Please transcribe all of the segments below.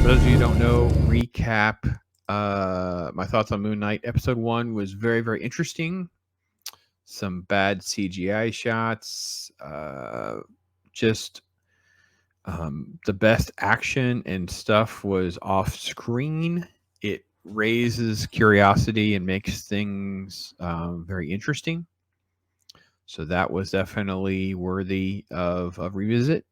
For those of you who don't know, recap my thoughts on Moon Knight. Episode 1 was very, very interesting. Some bad CGI shots. Just the best action and stuff was off screen. It raises curiosity and makes things very interesting. So that was definitely worthy of a revisit.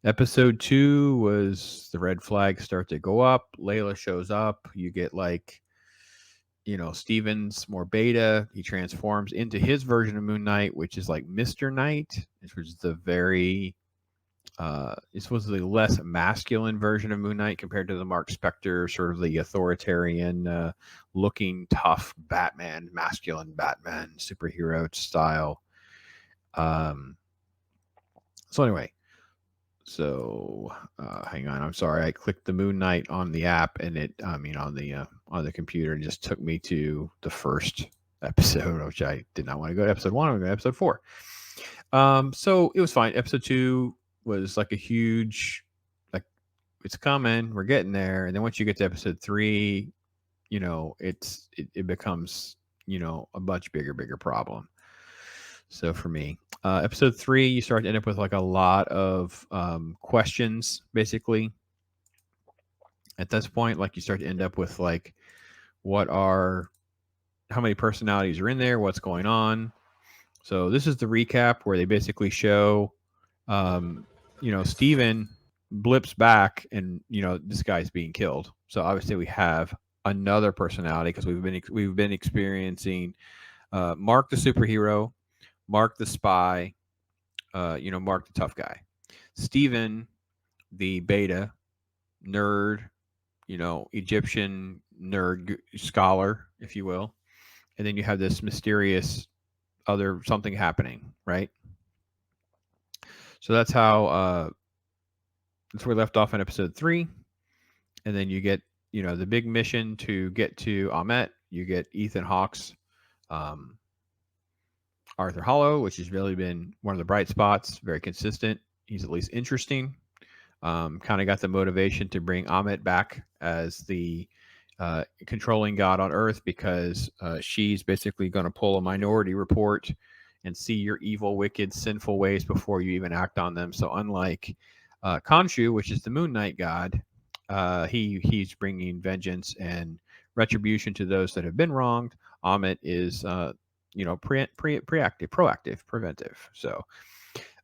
Episode 2 was the red flags start to go up. Layla shows up. You get Steven's more beta. He transforms into his version of Moon Knight, which is like Mr. Knight, which was the very it's supposed to be less masculine version of Moon Knight compared to the Mark Spector, sort of the authoritarian looking tough Batman, masculine Batman superhero style. So anyway, hang on. I'm sorry. I clicked the Moon Knight on the app, and on the computer, and just took me to the first episode, which I did not want to go to episode 1. I'm going to episode 4. So it was fine. Episode 2 was like a huge, like, it's coming. We're getting there. And then once you get to episode 3, it becomes a much bigger problem. So for me, episode 3, you start to end up with like a lot of questions, basically. At this point, like you start to end up with like, how many personalities are in there? What's going on? So this is the recap where they basically show, Steven blips back, and this guy's being killed. So obviously we have another personality because we've been experiencing Mark the superhero, Mark the spy, Mark the tough guy, Steven the beta nerd, Egyptian nerd scholar, if you will, and then you have this mysterious other something happening, right? So that's where we left off in episode 3, and then you get the big mission to get to Amet. You get Ethan Hawke's Arthur Hollow, which has really been one of the bright spots, very consistent. He's at least interesting. Kind of got the motivation to bring Amet back as the controlling god on Earth, because she's basically going to pull a Minority Report and see your evil, wicked, sinful ways before you even act on them. So unlike Khonshu, which is the Moon Knight god, he's bringing vengeance and retribution to those that have been wronged. Amet is proactive, preventive. So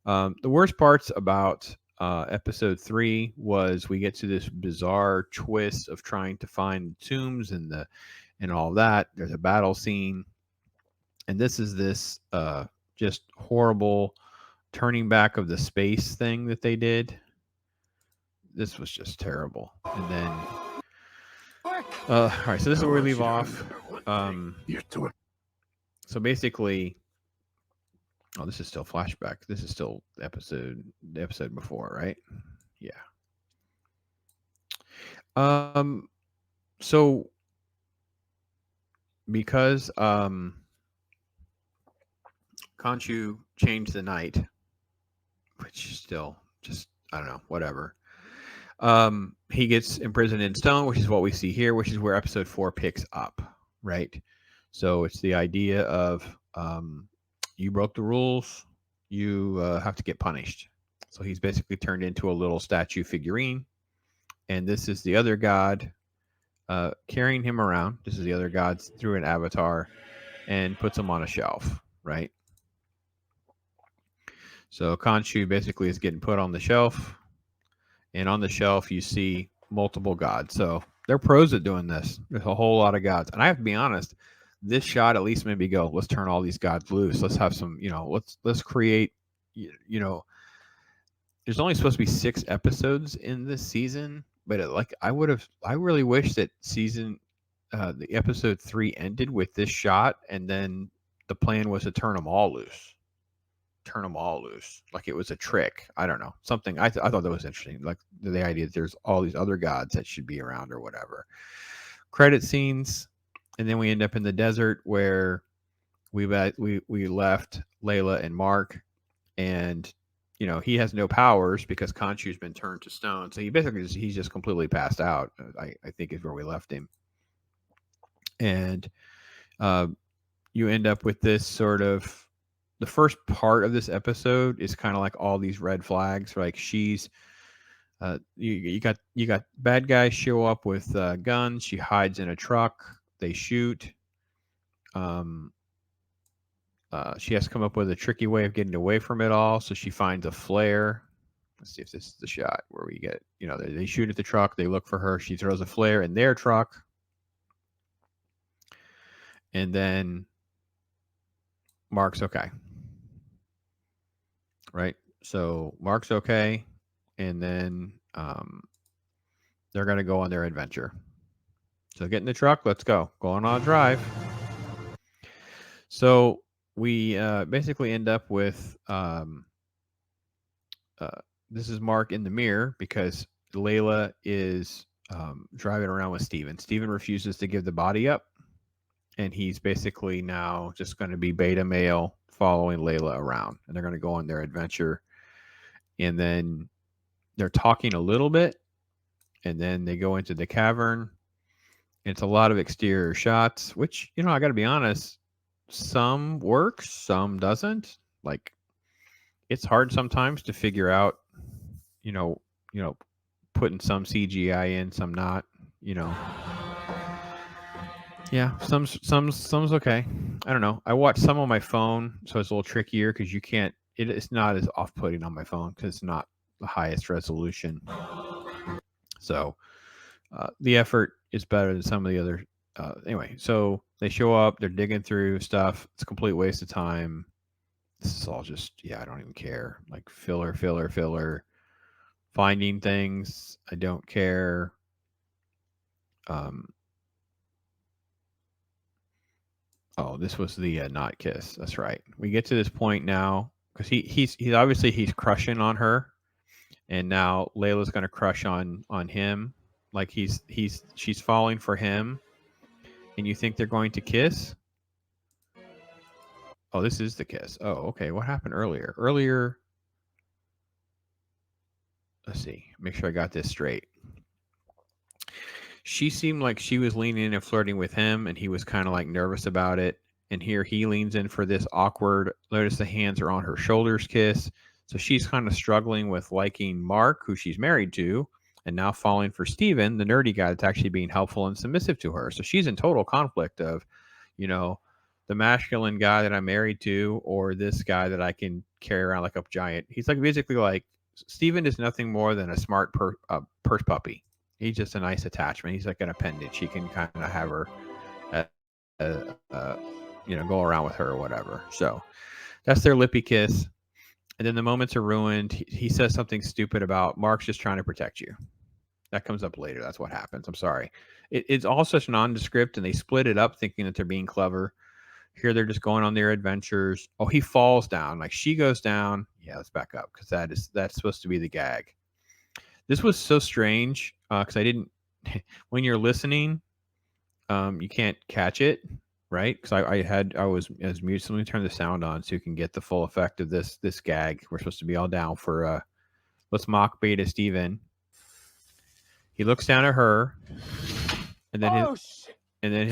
the worst parts about episode 3 was we get to this bizarre twist of trying to find tombs and all that. There's a battle scene, and this is this just horrible turning back of the space thing that they did. This was just terrible. And then all right, so this is where we leave off. So basically, oh, this is still flashback. This is still the episode before, right? Yeah. So because Khonshu changed the night, which is still just, I don't know, whatever. He gets imprisoned in stone, which is what we see here, which is where episode 4 picks up, right? So it's the idea of you broke the rules, you have to get punished. So he's basically turned into a little statue figurine, and this is the other god carrying him around. This is the other god through an avatar, and puts him on a shelf, right? So Khonshu basically is getting put on the shelf, and on the shelf you see multiple gods. So they're pros at doing this. There's a whole lot of gods, and I have to be honest, this shot at least made me go, let's turn all these gods loose. Let's have some, let's create, there's only supposed to be 6 episodes in this season, but I really wish that the episode 3 ended with this shot, and then the plan was to turn them all loose, like it was a trick. I don't know, something. I thought that was interesting, like the idea that there's all these other gods that should be around or whatever. Credit scenes, and then we end up in the desert where we left Layla and Mark, and he has no powers because Khonshu's been turned to stone. So he's just completely passed out. I think is where we left him. And uh, you end up with this sort of the first part of this episode is kind of like all these red flags. Like she's you got bad guys show up with guns. She hides in a truck. They shoot. Um, she has to come up with a tricky way of getting away from it all. So she finds a flare. Let's see if this is the shot where we get, they shoot at the truck. They look for her. She throws a flare in their truck. And then Mark's okay. Right? So Mark's okay. And then they're going to go on their adventure. So get in the truck. Let's go. Going on a drive. So we basically end up with this is Mark in the mirror because Layla is driving around with Steven. Steven refuses to give the body up. And he's basically now just going to be beta male following Layla around. And they're going to go on their adventure. And then they're talking a little bit. And then they go into the cavern. It's a lot of exterior shots, which, I got to be honest, some works, some doesn't. Like, it's hard sometimes to figure out, putting some CGI in, some not, Yeah, some's okay. I don't know. I watched some on my phone, so it's a little trickier because you can't. It's not as off-putting on my phone because it's not the highest resolution. So the effort is better than some of the other. Anyway, so they show up. They're digging through stuff. It's a complete waste of time. This is all just I don't even care. Like filler. Finding things. I don't care. Oh, this was the not kiss. That's right. We get to this point now because he's obviously he's crushing on her, and now Layla's going to crush on him. Like she's falling for him, and you think they're going to kiss. Oh, this is the kiss. Oh, okay. What happened earlier? Let's see. Make sure I got this straight. She seemed like she was leaning in and flirting with him, and he was kind of like nervous about it. And here he leans in for this awkward, notice the hands are on her shoulders kiss. So she's kind of struggling with liking Mark, who she's married to, and now falling for Steven, the nerdy guy that's actually being helpful and submissive to her. So she's in total conflict of, the masculine guy that I'm married to or this guy that I can carry around like a giant. He's like basically like Steven is nothing more than a smart purse puppy. He's just a nice attachment. He's like an appendage. He can kind of have her, go around with her or whatever. So that's their lippy kiss. And then the moments are ruined. He says something stupid about Mark's just trying to protect you. That comes up later. That's what happens. I'm sorry. It's all such nondescript, and they split it up thinking that they're being clever. Here they're just going on their adventures. Oh, he falls down. Like she goes down. Yeah, let's back up because that's supposed to be the gag. This was so strange because I didn't. When you're listening, you can't catch it, right? Because I was mute. So let me turn the sound on so you can get the full effect of this gag. We're supposed to be all down for let's mock beta Steven. He looks down at her, and then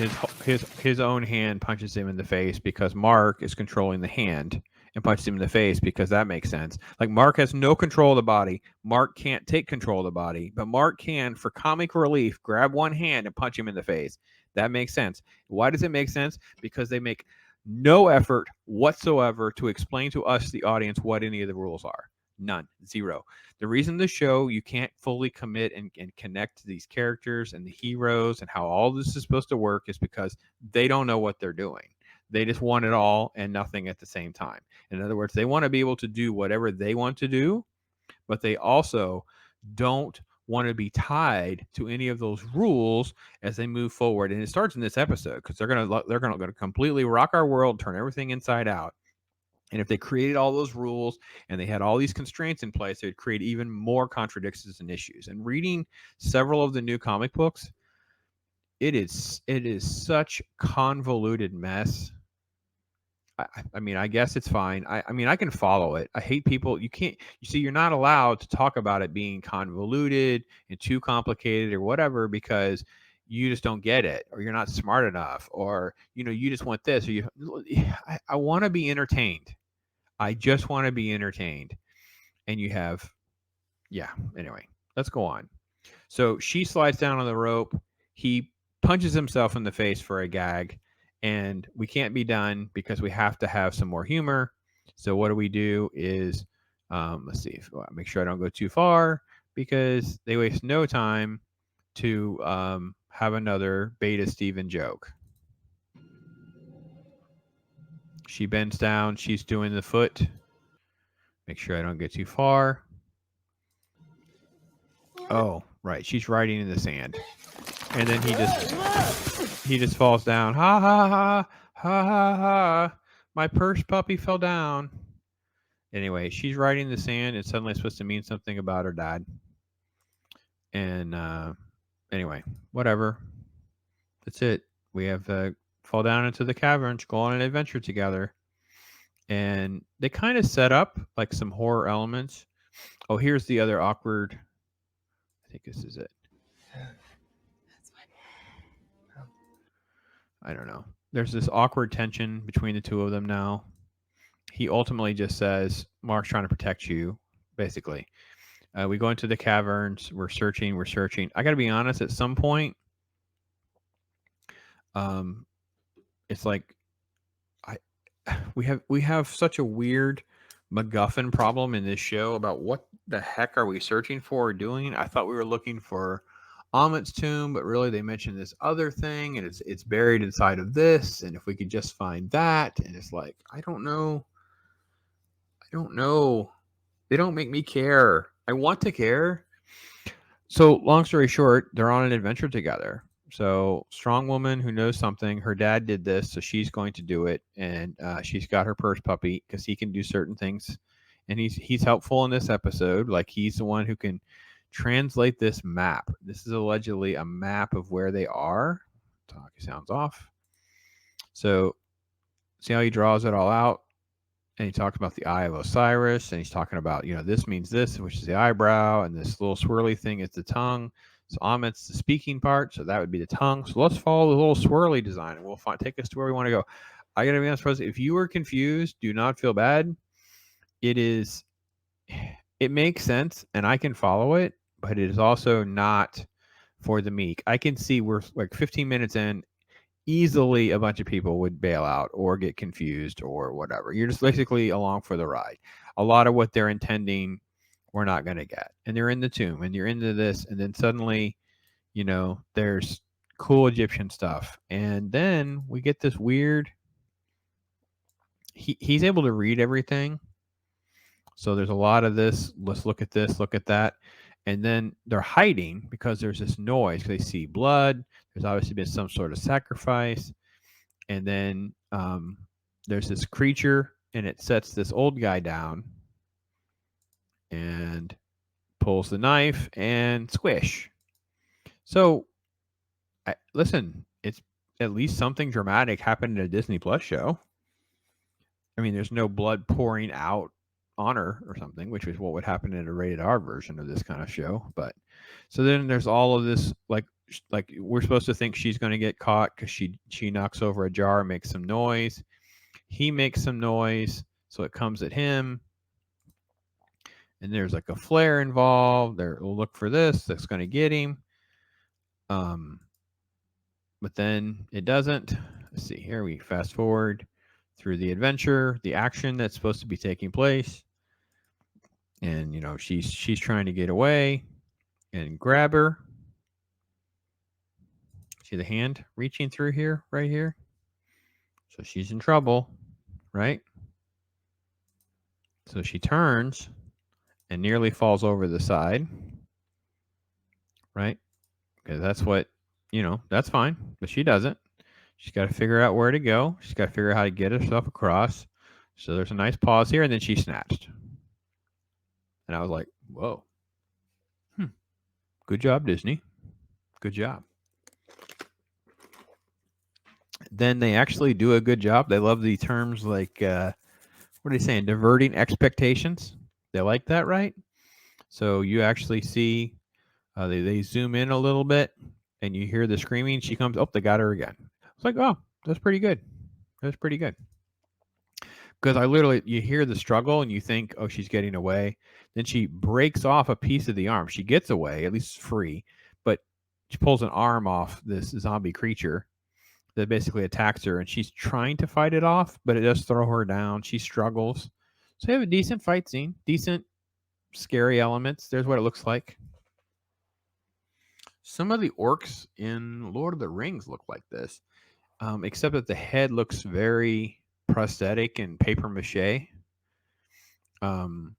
his own hand punches him in the face because Mark is controlling the hand and punches him in the face because that makes sense. Like Mark has no control of the body. Mark can't take control of the body, but Mark can, for comic relief, grab one hand and punch him in the face. That makes sense. Why does it make sense? Because they make no effort whatsoever to explain to us, the audience, what any of the rules are. None. Zero. The reason the show you can't fully commit and connect to these characters and the heroes and how all this is supposed to work is because they don't know what they're doing. They just want it all and nothing at the same time. In other words, they want to be able to do whatever they want to do, but they also don't want to be tied to any of those rules as they move forward. And it starts in this episode because they're gonna completely rock our world, turn everything inside out. And if they created all those rules and they had all these constraints in place, they would create even more contradictions and issues. And reading several of the new comic books, it is such convoluted mess. I mean, I guess it's fine. I mean, I can follow it. I hate people. You can't. You see, you're not allowed to talk about it being convoluted and too complicated or whatever because you just don't get it, or you're not smart enough, or you just want this, or you. I want to be entertained. I just want to be entertained, and you have, yeah. Anyway, let's go on. So she slides down on the rope. He punches himself in the face for a gag, and we can't be done because we have to have some more humor. So what do we do is, let's see, make sure I don't go too far because they waste no time to have another Beta Steven joke. She bends down. She's doing the foot. Make sure I don't get too far. Oh, right. She's writing in the sand. And then he just falls down. Ha ha ha ha ha ha. My purse puppy fell down. Anyway, she's writing in the sand and suddenly it's supposed to mean something about her dad. And anyway, whatever. That's it. We have fall down into the caverns, go on an adventure together. And they kind of set up like some horror elements. Oh, here's the other awkward. I think this is it. I don't know. There's this awkward tension between the two of them now. He ultimately just says, Mark's trying to protect you, basically. We go into the caverns. We're searching. I got to be honest, at some point, it's like I we have such a weird MacGuffin problem in this show about what the heck are we searching for or doing. I thought we were looking for Amit's tomb, but really they mentioned this other thing, and it's buried inside of this. And if we could just find that, and it's like I don't know. They don't make me care. I want to care. So, long story short, they're on an adventure together. So, strong woman who knows something. Her dad did this, so she's going to do it, and she's got her purse puppy because he can do certain things, and he's helpful in this episode. Like he's the one who can translate this map. This is allegedly a map of where they are. Talk sounds off. So, see how he draws it all out. And he talks about the eye of Osiris, and he's talking about, this means this, which is the eyebrow, and this little swirly thing is the tongue. So Amit's the speaking part, so that would be the tongue. So let's follow the little swirly design, and we'll take us to where we want to go. I got to be honest, if you were confused, do not feel bad. It makes sense, and I can follow it, but it is also not for the meek. I can see we're like 15 minutes in, easily a bunch of people would bail out or get confused or whatever. You're just basically along for the ride. A lot of what they're intending, we're not going to get. And they're in the tomb and you're into this. And then suddenly, there's cool Egyptian stuff. And then we get this weird, he's able to read everything. So there's a lot of this. Let's look at this, look at that. And then they're hiding because there's this noise. They see blood. There's obviously been some sort of sacrifice. And then there's this creature, and it sets this old guy down and pulls the knife and squish. So, listen, it's at least something dramatic happened in a Disney Plus show. I mean, there's no blood pouring out on her or something, which is what would happen in a rated R version of this kind of show. But so then there's all of this, like we're supposed to think she's going to get caught because she knocks over a jar, makes some noise. He makes some noise, so it comes at him. And there's like a flare involved. We'll look for this. That's going to get him. But then it doesn't. Let's see here. We fast forward through the adventure, the action that's supposed to be taking place. And, she's trying to get away and grab her. See the hand reaching through here, right here? So she's in trouble, right? So she turns and nearly falls over the side, right? Because that's what, that's fine. But she doesn't. She's got to figure out where to go. She's got to figure out how to get herself across. So there's a nice pause here, and then she snatched. And I was like, whoa. Good job, Disney. Good job. then they actually do a good job. They love the terms like, what are they saying? Diverting expectations. They like that, right? So you actually see they zoom in a little bit and you hear the screaming. She comes, oh, they got her again. It's like, oh, that's pretty good. That's pretty good. Because I literally, you hear the struggle and you think, oh, she's getting away. Then she breaks off a piece of the arm. She gets away, at least free, but she pulls an arm off this zombie creature that basically attacks her, and she's trying to fight it off, but it does throw her down. She struggles. So you have a decent fight scene, decent scary elements. There's what it looks like. Some of the orcs in Lord of the Rings look like this, except that the head looks very prosthetic and paper mache, and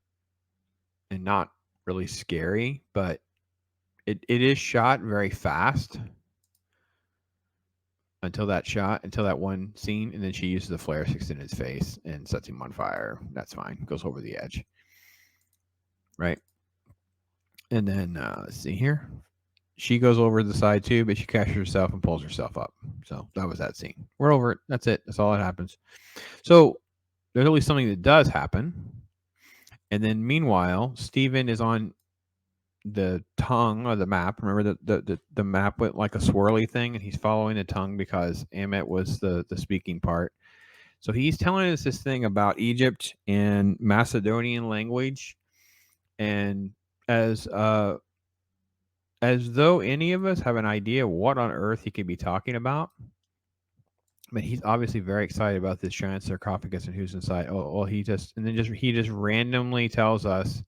not really scary, but it is shot very fast until that one scene, and then she uses the flare, sticks in his face, and sets him on fire. That's fine. Goes over the edge. Right. And then let's see here. She goes over the side too, but she catches herself and pulls herself up. So that was that scene. We're over it. That's it. That's all that happens. So there's at least something that does happen. And then meanwhile, Steven is on the tongue of the map. Remember the map went like a swirly thing, and he's following the tongue because Amet was the speaking part. So he's telling us this thing about Egypt and Macedonian language, and as though any of us have an idea what on earth he could be talking about. But he's obviously very excited about this giant sarcophagus and who's inside. Oh, well, he just randomly tells us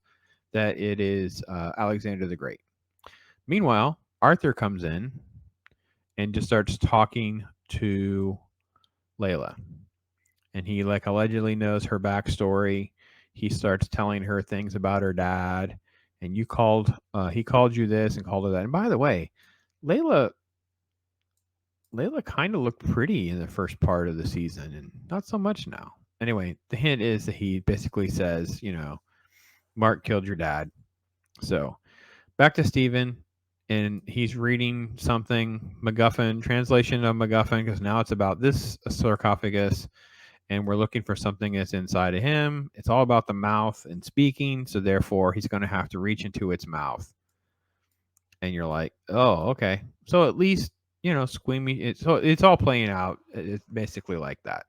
that it is Alexander the Great. Meanwhile, Arthur comes in and just starts talking to Layla, and he like allegedly knows her backstory. He starts telling her things about her dad, and he called you this and called her that. And by the way, Layla kind of looked pretty in the first part of the season, and not so much now. Anyway, the hint is that he basically says, Mark killed your dad. So back to Steven, and he's reading something, MacGuffin, translation of MacGuffin, because now it's about this sarcophagus, and we're looking for something that's inside of him. It's all about the mouth and speaking, so therefore he's going to have to reach into its mouth. And you're like, oh, okay. So at least, squeamy. So it's all playing out. It's basically like that.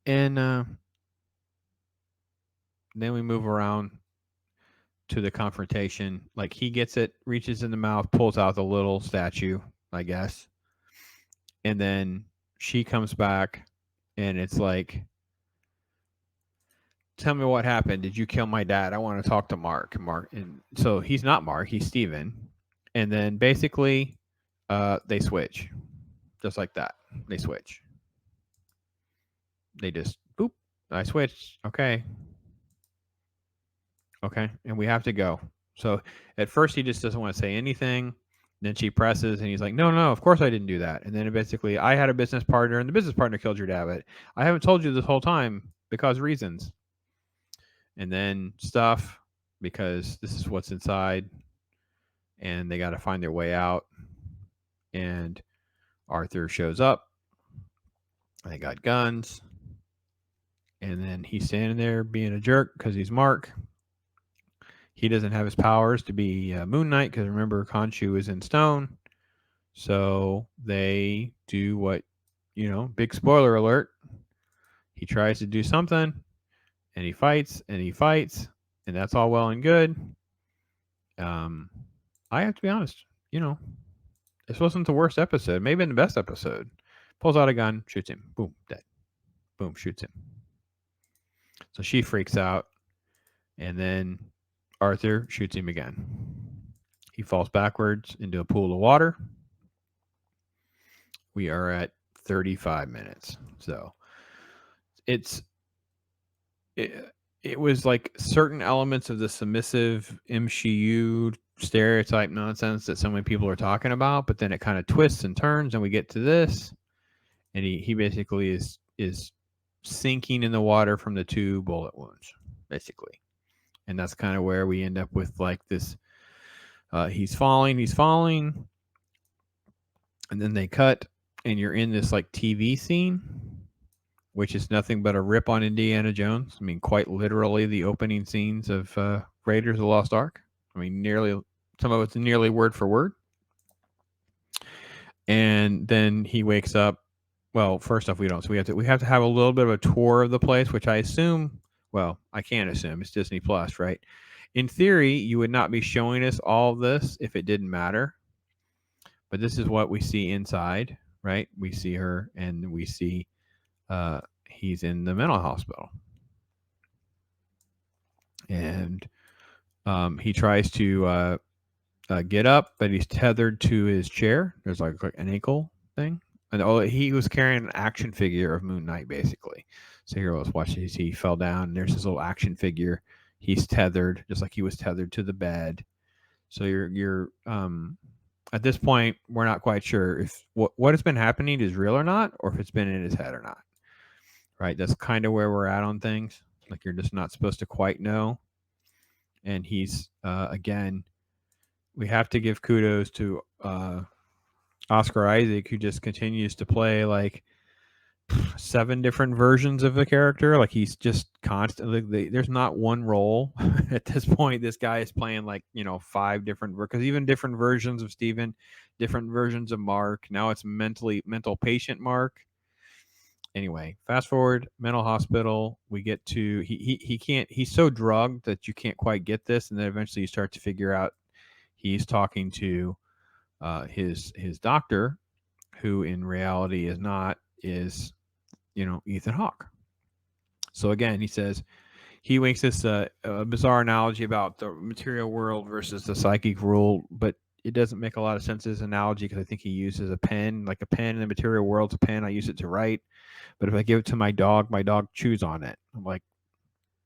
And then we move around to the confrontation. Like he gets it, reaches in the mouth, pulls out the little statue, I guess. And then she comes back and it's like, tell me what happened. Did you kill my dad? I want to talk to Mark. And so he's not Mark, he's Steven. And then basically they switch. Just like that. They switch. They just boop. I switched. Okay. And we have to go. So at first he just doesn't want to say anything. Then she presses and he's like, no, of course I didn't do that. And then basically, I had a business partner and the business partner killed your dad. But I haven't told you this whole time because reasons. And then stuff because this is what's inside. And they got to find their way out. And Arthur shows up. They got guns. And then he's standing there being a jerk because he's Mark. He doesn't have his powers to be Moon Knight because remember, Khonshu is in stone. So they do what, big spoiler alert. He tries to do something and he fights and he fights, and that's all well and good. I have to be honest, this wasn't the worst episode, maybe the best episode. Pulls out a gun, shoots him, boom, dead. Boom, shoots him. So she freaks out, and then Arthur shoots him again. He falls backwards into a pool of water. We are at 35 minutes. So it was like certain elements of the submissive MCU stereotype nonsense that so many people are talking about, but then it kind of twists and turns and we get to this, and he basically is sinking in the water from the 2 bullet wounds, basically. And that's kind of where we end up with like this, he's falling, And then they cut, and you're in this like TV scene, which is nothing but a rip on Indiana Jones. I mean, quite literally the opening scenes of Raiders of the Lost Ark. I mean, nearly some of it's nearly word for word. And then he wakes up. Well, first off, we don't. So we have to have a little bit of a tour of the place, which I assume. Well, I can't assume it's Disney Plus, right? In theory, you would not be showing us all of this if it didn't matter. But this is what we see inside, right? We see her, and we see he's in the mental hospital, and he tries to get up, but he's tethered to his chair. There's like an ankle thing, and he was carrying an action figure of Moon Knight, basically. So here, let's watch this. He fell down. And there's this little action figure. He's tethered, just like he was tethered to the bed. So you're at this point, we're not quite sure if what has been happening is real or not, or if it's been in his head or not. Right? That's kind of where we're at on things. Like you're just not supposed to quite know. And he's again, we have to give kudos to Oscar Isaac, who just continues to play like 7 different versions of the character. Like he's just constantly. There's not one role at this point. This guy is playing like 5 different, because even different versions of Steven, different versions of Mark. Now it's mental patient Mark. Anyway, fast forward, mental hospital. We get to he can't. He's so drugged that you can't quite get this, and then eventually you start to figure out he's talking to his doctor, who in reality is Ethan Hawke. So again, he says he makes this a bizarre analogy about the material world versus the psychic world, but it doesn't make a lot of sense as an analogy, because I think he uses a pen, like a pen in the material world's a pen. I use it to write, but if I give it to my dog chews on it. I'm like,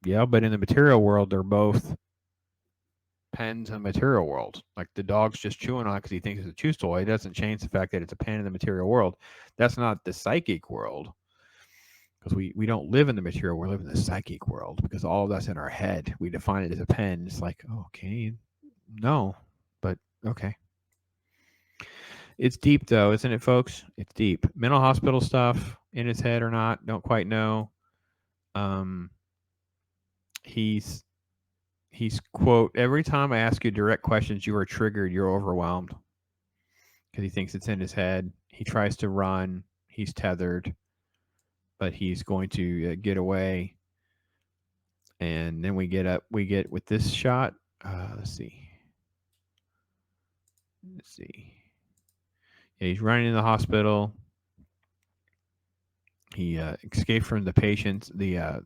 yeah, but in the material world, they're both pens in the material world. Like the dog's just chewing on it because he thinks it's a chew toy. It doesn't change the fact that it's a pen in the material world. That's not the psychic world, because we don't live in the material world, we live in the psychic world, because all of that's in our head. We define it as a pen. It's like, okay, no, but okay. It's deep though, isn't it, folks? It's deep. Mental hospital stuff in his head or not, don't quite know. He's quote, every time I ask you direct questions, you are triggered, you're overwhelmed, because he thinks it's in his head. He tries to run, he's tethered, but he's going to get away. And then we get with this shot. Let's see. Yeah, he's running in the hospital. He escaped from the patients, the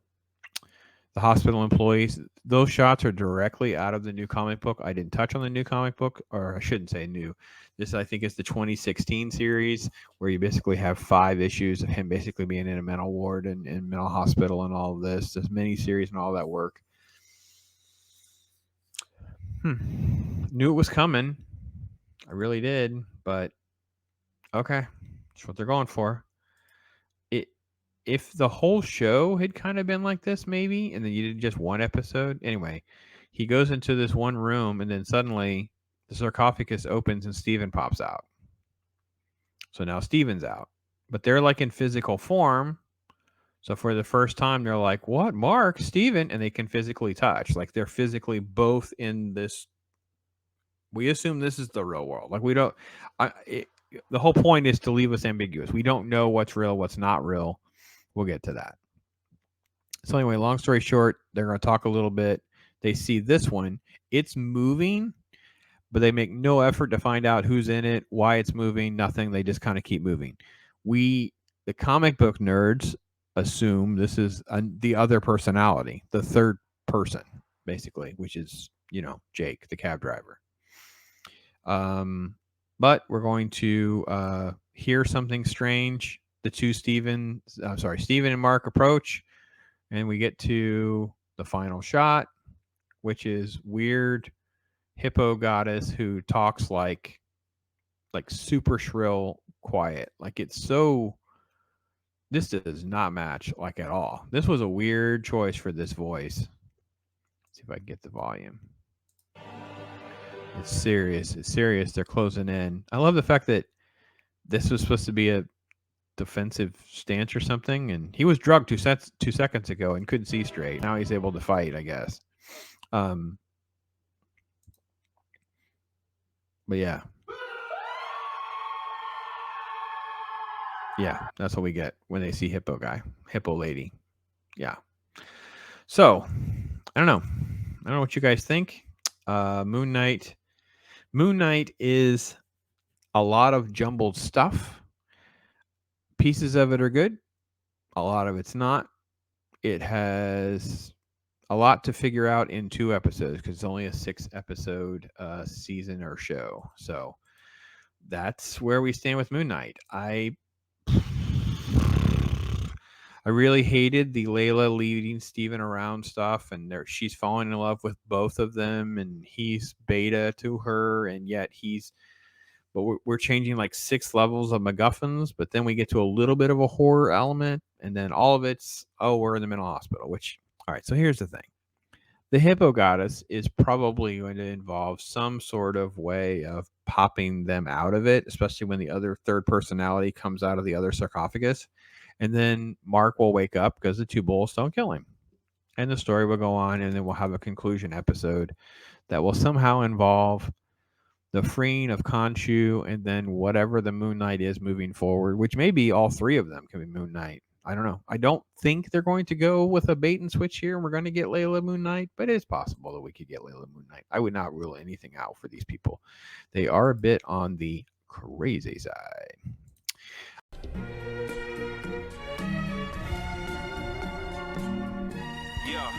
hospital employees. Those shots are directly out of the new comic book. I didn't touch on the new comic book, or I shouldn't say new. This, I think, is the 2016 series, where you basically have 5 issues of him basically being in a mental ward and mental hospital and all of this miniseries and all that work. Knew it was coming. I really did, but okay, that's what they're going for. If the whole show had kind of been like this, maybe, and then you did just one episode. Anyway, he goes into this one room, and then suddenly the sarcophagus opens and Steven pops out. So now Steven's out, but they're like in physical form. So for the first time, they're like, "What, Mark, Steven?" And they can physically touch. Like they're physically both in this. We assume this is the real world. Like we don't. The whole point is to leave us ambiguous. We don't know what's real, what's not real. We'll get to that. So anyway, long story short, they're going to talk a little bit. They see this one. It's moving, but they make no effort to find out who's in it, why it's moving, nothing. They just kind of keep moving. The comic book nerds, assume this is the other personality, the third person, basically, which is, Jake, the cab driver. But we're going to hear something strange. The two Steven and Mark approach, and we get to the final shot, which is weird hippo goddess who talks like super shrill quiet. Like it's so, this does not match like at all. This was a weird choice for this voice. Let's see if I can get the volume. It's serious. They're closing in. I love the fact that this was supposed to be a defensive stance or something, and he was drugged 2 seconds ago and couldn't see straight. Now he's able to fight, I guess. But yeah. Yeah, that's what we get when they see Hippo Lady. Yeah. So, I don't know. I don't know what you guys think. Moon Knight. Moon Knight is a lot of jumbled stuff. Pieces of it are good. A lot of it's not. It has a lot to figure out in 2 episodes because it's only a 6-episode season or show. So that's where we stand with Moon Knight. I really hated the Layla leading Steven around stuff, and she's falling in love with both of them, and he's beta to her, and yet but we're changing like 6 levels of MacGuffins, but then we get to a little bit of a horror element, and then all of it's, we're in the mental hospital, which, all right, so here's the thing. The Hippo Goddess is probably going to involve some sort of way of popping them out of it, especially when the other third personality comes out of the other sarcophagus. And then Mark will wake up because the 2 bulls don't kill him. And the story will go on, and then we'll have a conclusion episode that will somehow involve the freeing of Khonshu and then whatever the Moon Knight is moving forward, which may be all 3 of them can be Moon Knight. I don't know. I don't think they're going to go with a bait and switch here and we're going to get Layla Moon Knight, but it's possible that we could get Layla Moon Knight. I would not rule anything out for these people. They are a bit on the crazy side. Yeah.